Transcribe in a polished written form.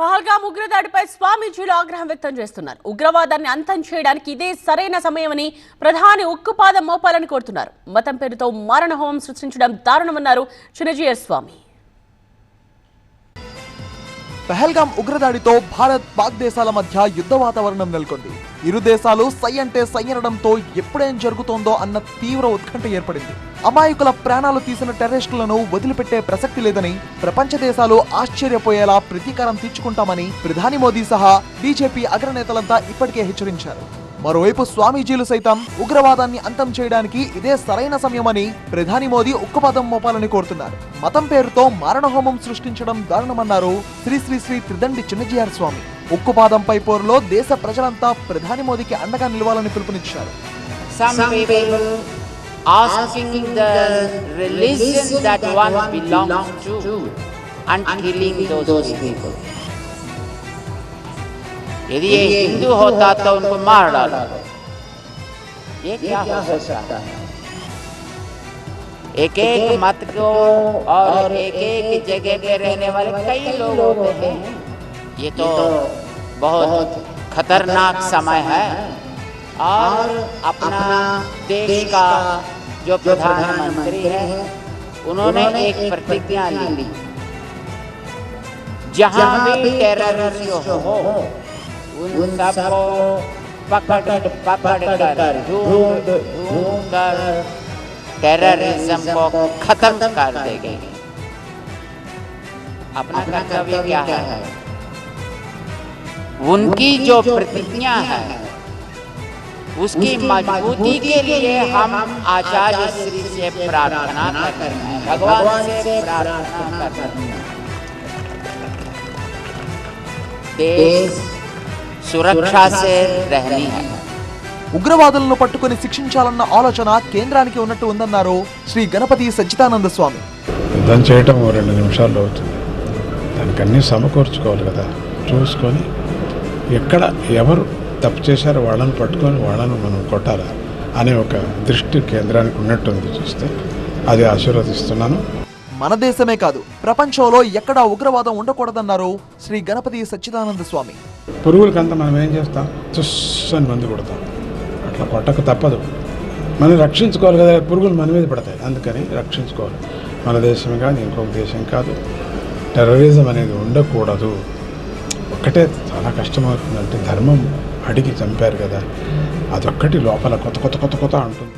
పహల్గామ్ ఉగ్రదాడిపై స్వామీజీలు ఆగ్రహం వ్యక్తం చేస్తున్నారు. ఉగ్రవాదాన్ని అంతం చేయడానికి ఇదే సరైన సమయమని ప్రధాని ఉక్కుపాదం మోపాలని కోరుతున్నారు. మతం పేరుతో మారణహోమం సృష్టించడం దారుణమన్నారు చిన్నజీయర్ స్వామి. పహల్గామ్ ఉగ్రదాడితో భారత్ పాక్ దేశాల మధ్య యుద్ధ వాతావరణం నెలకొంది. ఇరు దేశాలు సై అంటే సై అనడంతో ఎప్పుడేం జరుగుతోందో అన్న తీవ్ర ఉత్కంఠ ఏర్పడింది. అమాయకుల ప్రాణాలు తీసిన టెర్రరిస్టులను వదిలిపెట్టే ప్రసక్తి లేదని, ప్రపంచ దేశాలు ఆశ్చర్యపోయేలా ప్రతీకారం తీర్చుకుంటామని ప్రధాని మోదీ సహా బీజేపీ అగ్రనేతలంతా ఇప్పటికే హెచ్చరించారు. మరోవైపు స్వామీజీలు సైతం ఉగ్రవాదాన్ని అంతం చేయడానికి ఇదే సరైన సమయమని ప్రధాని మోదీ ఉక్కుపాదం మోపాలని కోరుతున్నారు. మతం పేరుతో మారణహోమం సృష్టించడం దారుణమన్నారు శ్రీ శ్రీ శ్రీ త్రిదండి చిన్నజీయర్ స్వామి. ఉక్కుపాదంపై పోరులో దేశ ప్రజలంతా ప్రధాని మోదీకి అండగా నిలవాలని పిలుపునిచ్చారు. Asking the religion that one belongs to and killing those people. यदि ये हिंदू होता तो उनको मार डालो. ये क्या हो सकता है? एक एक मत को और एक एक जगह पे रहने वाले कई लोग होते हैं. ये तो बहुत खतरनाक समय है और अपना देश का जो प्रधानमंत्री है उन्होंने एक प्रतिज्ञा ली, जहां भी टेररिस्ट हो उन सबको पकड़ कर ढूंढ कर टेररिज्म को खत्म कर देंगे. अपना कर्तव्य क्या है? उनकी जो प्रतिज्ञा है उसकी मजबूती के लिए हम आचार्य श्री से प्रार्थना करते हैं, भगवान से प्रार्थना करते हैं. देश सुरक्षा से रहनी है. ఉగ్రవాదులను పట్టుకుని శిక్షించాలన్న ఆలోచన కేంద్రానికి ఉన్నట్టు ఉందన్నారు శ్రీ గణపతి సచ్చిదానంద స్వామి. యుద్ధం చేయటం 2 నిమిషాల్లో అవుతుంది. దానికి అన్నీ సమకూర్చుకోవాలి కదా. చూసుకొని ఎక్కడ ఎవరు తప్పు చేశారో వాళ్ళని పట్టుకొని వాళ్ళను మనం కొట్టాలా అనే ఒక దృష్టి కేంద్రానికి ఉన్నట్టుంది. చూస్తే అది ఆశీర్వదిస్తున్నాను. మన దేశమే కాదు, ప్రపంచంలో ఎక్కడా ఉగ్రవాదం ఉండకూడదన్నారు శ్రీ గణపతి సచ్చిదానంద స్వామి. పురుగులకంతా మనం ఏం చేస్తాం? తుస్సని మందు కొడతాం. అట్లా కొట్టక తప్పదు. మనం రక్షించుకోవాలి కదా. పురుగులు మన మీద పడతాయి, అందుకని రక్షించుకోవాలి. మన దేశమే కాదు, ఇంకొక దేశం కాదు. టెర్రరిజం అనేది ఉండకూడదు. ఒక్కటే చాలా కష్టమవుతుందంటే ధర్మం అడిగి చంపారు కదా, అదొక్కటి లోపల కొత్త కొత్త కొత్త కొత్త అంటుంది.